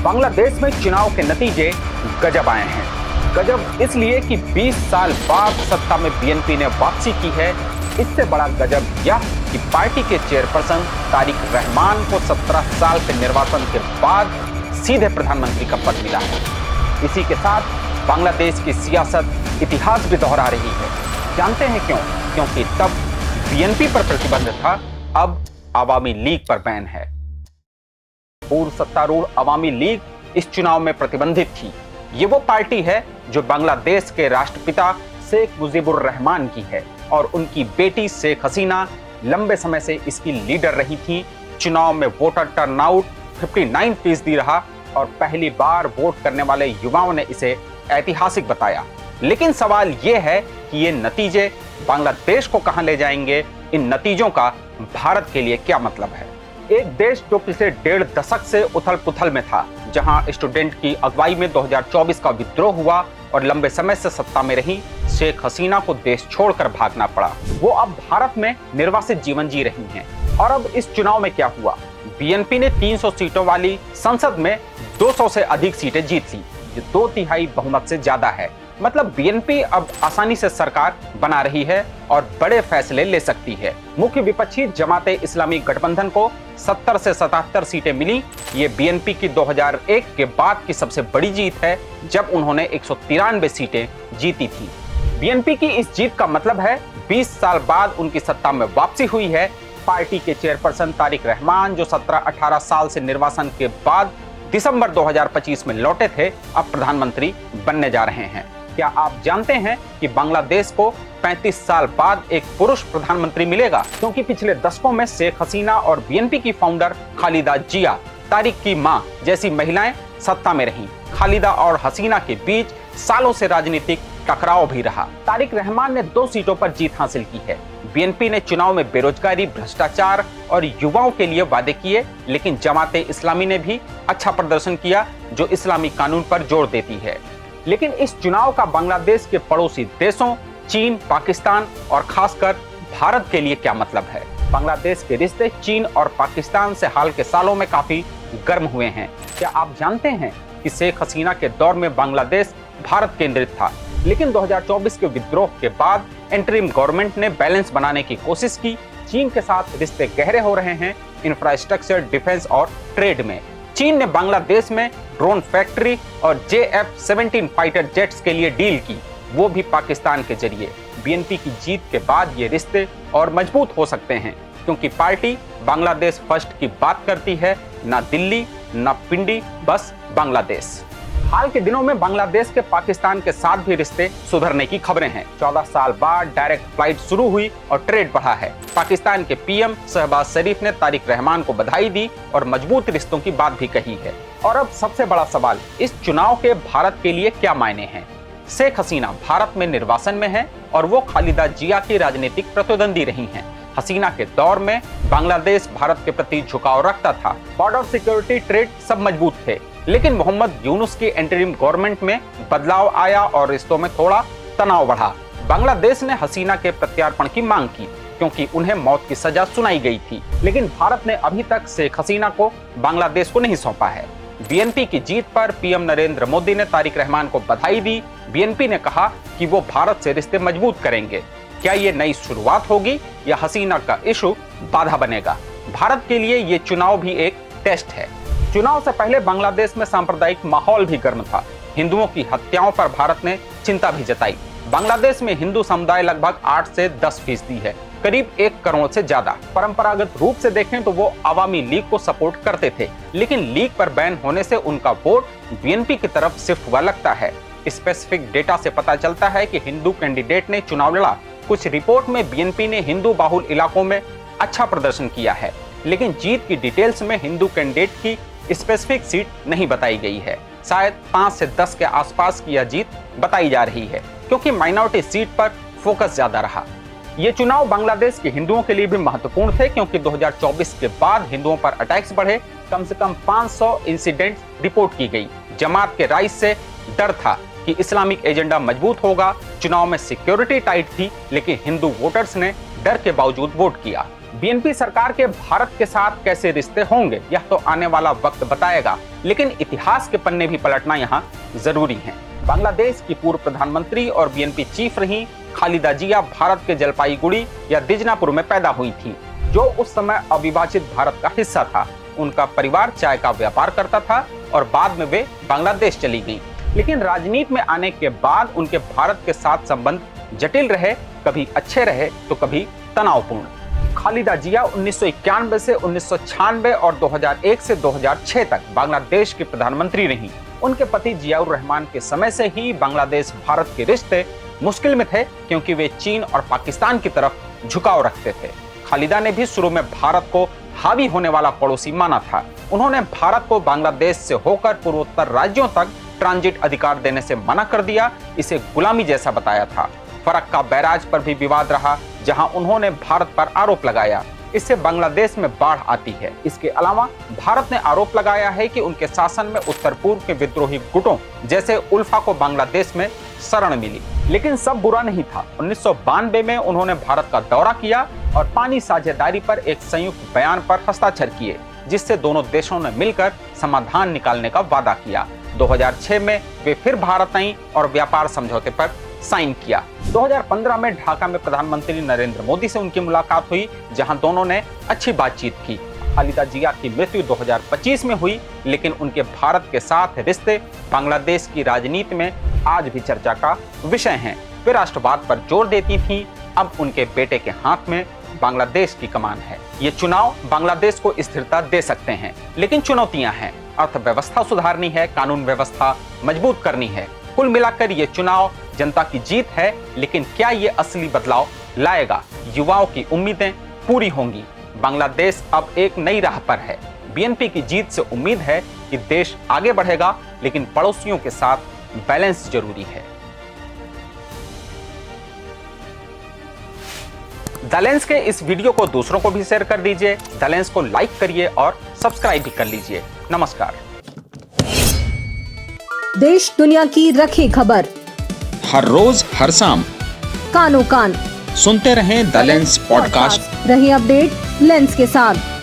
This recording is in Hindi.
बांग्लादेश में चुनाव के नतीजे गजब आए हैं। गजब इसलिए कि 20 साल बाद सत्ता में बीएनपी ने वापसी की है। इससे बड़ा गजब यह कि पार्टी के चेयरपर्सन तारिक रहमान को 17 साल के निर्वासन के बाद सीधे प्रधानमंत्री का पद मिला है। इसी के साथ बांग्लादेश की सियासत इतिहास भी दोहरा रही है। जानते हैं क्यों? क्योंकि तब बीएनपी पर प्रतिबंध था, अब अवामी लीग पर बैन है। पूर्व सत्तारूढ़ अवामी लीग इस चुनाव में प्रतिबंधित थी। ये वो पार्टी है जो बांग्लादेश के राष्ट्रपिता शेख मुजीबुर रहमान की है और उनकी बेटी शेख हसीना लंबे समय से इसकी लीडर रही थी। चुनाव में वोटर टर्नआउट 59% रहा और पहली बार वोट करने वाले युवाओं ने इसे ऐतिहासिक बताया। लेकिन सवाल यह है कि ये नतीजे बांग्लादेश को कहां ले जाएंगे? इन नतीजों का भारत के लिए क्या मतलब है? एक देश जो पिछले 1.5 दशक से उथल पुथल में था, जहां स्टूडेंट की अगुवाई में 2024 का विद्रोह हुआ और लंबे समय से सत्ता में रही शेख हसीना को देश छोड़कर भागना पड़ा। वो अब भारत में निर्वासित जीवन जी रही हैं। और अब इस चुनाव में क्या हुआ? बीएनपी ने 300 सीटों वाली संसद में 200 से अधिक सीटें जीत ली, जो 2/3 बहुमत से ज्यादा है। मतलब बीएनपी अब आसानी से सरकार बना रही है और बड़े फैसले ले सकती है। मुख्य विपक्षी जमाते इस्लामी गठबंधन को 70 से 77 सीटें मिली। ये बीएनपी की 2001 के बाद की सबसे बड़ी जीत है, जब उन्होंने 193 सीटें जीती थी। बीएनपी की इस जीत का मतलब है 20 साल बाद उनकी सत्ता में वापसी हुई है। पार्टी के चेयरपर्सन तारिक रहमान, जो 17-18 साल से निर्वासन के बाद दिसंबर 2025 में लौटे थे, अब प्रधानमंत्री बनने जा रहे हैं। क्या आप जानते हैं कि बांग्लादेश को 35 साल बाद एक पुरुष प्रधानमंत्री मिलेगा? क्योंकि पिछले दशकों में शेख हसीना और बीएनपी की फाउंडर खालिदा जिया, तारिक की मां जैसी महिलाएं सत्ता में रहीं। खालिदा और हसीना के बीच सालों से राजनीतिक टकराव भी रहा। तारिक रहमान ने 2 सीटों पर जीत हासिल की है। बीएनपी ने चुनाव में बेरोजगारी, भ्रष्टाचार और युवाओं के लिए वादे किए, लेकिन जमाते इस्लामी ने भी अच्छा प्रदर्शन किया, जो इस्लामी कानून पर जोर देती है। लेकिन इस चुनाव का बांग्लादेश के पड़ोसी देशों चीन, पाकिस्तान और खासकर भारत के लिए क्या मतलब है? बांग्लादेश के रिश्ते चीन और पाकिस्तान से हाल के सालों में काफी गर्म हुए हैं। क्या आप जानते हैं कि शेख हसीना के दौर में बांग्लादेश भारत केंद्रित था, लेकिन 2024 के विद्रोह के बाद इंटरिम गवर्नमेंट ने बैलेंस बनाने की कोशिश की। चीन के साथ रिश्ते गहरे हो रहे हैं इंफ्रास्ट्रक्चर, डिफेंस और ट्रेड में। चीन ने बांग्लादेश में ड्रोन फैक्ट्री और JF-17 फाइटर जेट्स के लिए डील की, वो भी पाकिस्तान के जरिए। बीएनपी की जीत के बाद ये रिश्ते और मजबूत हो सकते हैं, क्योंकि पार्टी बांग्लादेश फर्स्ट की बात करती है, ना दिल्ली ना पिंडी, बस बांग्लादेश। हाल के दिनों में बांग्लादेश के पाकिस्तान के साथ भी रिश्ते सुधरने की खबरें हैं। 14 साल बाद डायरेक्ट फ्लाइट शुरू हुई और ट्रेड बढ़ा है। पाकिस्तान के पीएम शहबाज शरीफ ने तारिक रहमान को बधाई दी और मजबूत रिश्तों की बात भी कही है। और अब सबसे बड़ा सवाल, इस चुनाव के भारत के लिए क्या मायने हैं? शेख हसीना भारत में निर्वासन में है और वो खालिदा जिया की राजनीतिक प्रतिद्वंदी रही हैं। हसीना के दौर में बांग्लादेश भारत के प्रति झुकाव रखता था। बॉर्डर सिक्योरिटी, ट्रेड सब मजबूत थे। लेकिन मोहम्मद यूनुस की इंटरिम गवर्नमेंट में बदलाव आया और रिश्तों में थोड़ा तनाव बढ़ा। बांग्लादेश ने हसीना के प्रत्यार्पण की मांग की, क्योंकि उन्हें मौत की सजा सुनाई गई थी। लेकिन भारत ने अभी तक शेख हसीना को बांग्लादेश को नहीं सौंपा है। बीएनपी की जीत पर पीएम नरेंद्र मोदी ने तारिक रहमान को बधाई दी। बीएनपी ने कहा कि वो भारत से रिश्ते मजबूत करेंगे। क्या ये नई शुरुआत होगी या हसीना का इशू बाधा बनेगा? भारत के लिए ये चुनाव भी एक टेस्ट है। चुनाव से पहले बांग्लादेश में सांप्रदायिक माहौल भी गर्म था। हिंदुओं की हत्याओं पर भारत ने चिंता भी जताई। बांग्लादेश में हिंदू समुदाय लगभग 8 से 10% है, करीब 1 करोड़ से ज्यादा। परंपरागत रूप से देखें तो वो अवामी लीग को सपोर्ट करते थे, लेकिन लीग पर बैन होने से उनका वोट बीएनपी की तरफ शिफ्ट हुआ लगता है। स्पेसिफिक डेटा से पता चलता है कि हिंदू कैंडिडेट ने चुनाव लड़ा। कुछ रिपोर्ट में बीएनपी ने हिंदू बाहुल इलाकों में अच्छा प्रदर्शन किया है, लेकिन जीत की डिटेल्स में हिंदू कैंडिडेट की स्पेसिफिक सीट नहीं बताई गई है। शायद 5 से 10 के आसपास की यह जीत बताई जा रही है, क्योंकि माइनॉरिटी सीट पर फोकस ज्यादा रहा। ये चुनाव बांग्लादेश के हिंदुओं के लिए भी महत्वपूर्ण थे, क्योंकि 2024 के बाद हिंदुओं पर अटैक्स बढ़े। कम से कम 500 इंसिडेंट रिपोर्ट की गई। जमात के राइज से डर था कि इस्लामिक एजेंडा मजबूत होगा। चुनाव में सिक्योरिटी टाइट थी, लेकिन हिंदू वोटर्स ने डर के बावजूद वोट किया। बीएनपी सरकार के भारत के साथ कैसे रिश्ते होंगे यह तो आने वाला वक्त बताएगा, लेकिन इतिहास के पन्ने भी पलटना यहाँ जरूरी है। बांग्लादेश की पूर्व प्रधानमंत्री और बीएनपी चीफ रही खालिदा जिया भारत के जलपाईगुड़ी या दिजनापुर में पैदा हुई थी, जो उस समय अविभाजित भारत का हिस्सा था। उनका परिवार चाय का व्यापार करता था और बाद में वे बांग्लादेश चली गईं। लेकिन राजनीति में आने के बाद उनके भारत के साथ संबंध जटिल रहे, कभी अच्छे रहे तो कभी तनावपूर्ण। खालिदा जिया 1991 से 1996 और 2001 से 2006 तक बांग्लादेश की प्रधानमंत्री रहीं। उनके पति जियाउर रहमान के समय से ही बांग्लादेश भारत के रिश्ते मुश्किल में थे, क्योंकि वे चीन और पाकिस्तान की तरफ झुकाव रखते थे। खालिदा ने भी शुरू में भारत को हावी होने वाला पड़ोसी माना था। उन्होंने भारत को बांग्लादेश से होकर पूर्वोत्तर राज्यों तक ट्रांजिट अधिकार देने से मना कर दिया, इसे गुलामी जैसा बताया था। फरक्का बैराज पर भी विवाद रहा, जहां उन्होंने भारत पर आरोप लगाया, इससे बांग्लादेश में बाढ़ आती है। इसके अलावा भारत ने आरोप लगाया है कि उनके शासन में उत्तर पूर्व के विद्रोही गुटों जैसे उल्फा को बांग्लादेश में शरण मिली। लेकिन सब बुरा नहीं था। 1992 में उन्होंने भारत का दौरा किया और पानी साझेदारी पर एक संयुक्त बयान पर हस्ताक्षर किए, जिससे दोनों देशों ने मिलकर समाधान निकालने का वादा किया। 2006 में वे फिर भारत आईं और व्यापार समझौते पर साइन किया। 2015 में ढाका में प्रधानमंत्री नरेंद्र मोदी से उनकी मुलाकात हुई, जहां दोनों ने अच्छी बातचीत की। खालिदा जिया की मृत्यु 2025 में हुई, लेकिन उनके भारत के साथ रिश्ते बांग्लादेश की राजनीति में आज भी चर्चा का विषय हैं। वे राष्ट्रवाद पर जोर देती थीं, अब उनके बेटे के हाथ में बांग्लादेश की कमान है। ये चुनाव बांग्लादेश को स्थिरता दे सकते हैं, लेकिन चुनौतियां हैं। अर्थव्यवस्था सुधारनी है, कानून व्यवस्था मजबूत करनी है। कुल मिलाकर ये चुनाव जनता की जीत है, लेकिन क्या ये असली बदलाव लाएगा? युवाओं की उम्मीदें पूरी होंगी। बांग्लादेश अब एक नई राह पर है। बीएनपी की जीत से उम्मीद है कि देश आगे बढ़ेगा, लेकिन पड़ोसियों के साथ बैलेंस जरूरी है। द लेंस के इस वीडियो को दूसरों को भी शेयर कर दीजिए। द लेंस को लाइक करिए और सब्सक्राइब भी कर लीजिए। नमस्कार। देश दुनिया की रखी खबर हर रोज हर शाम कानो कान सुनते रहें द लेंस पॉडकास्ट। रही अपडेट लेंस के साथ।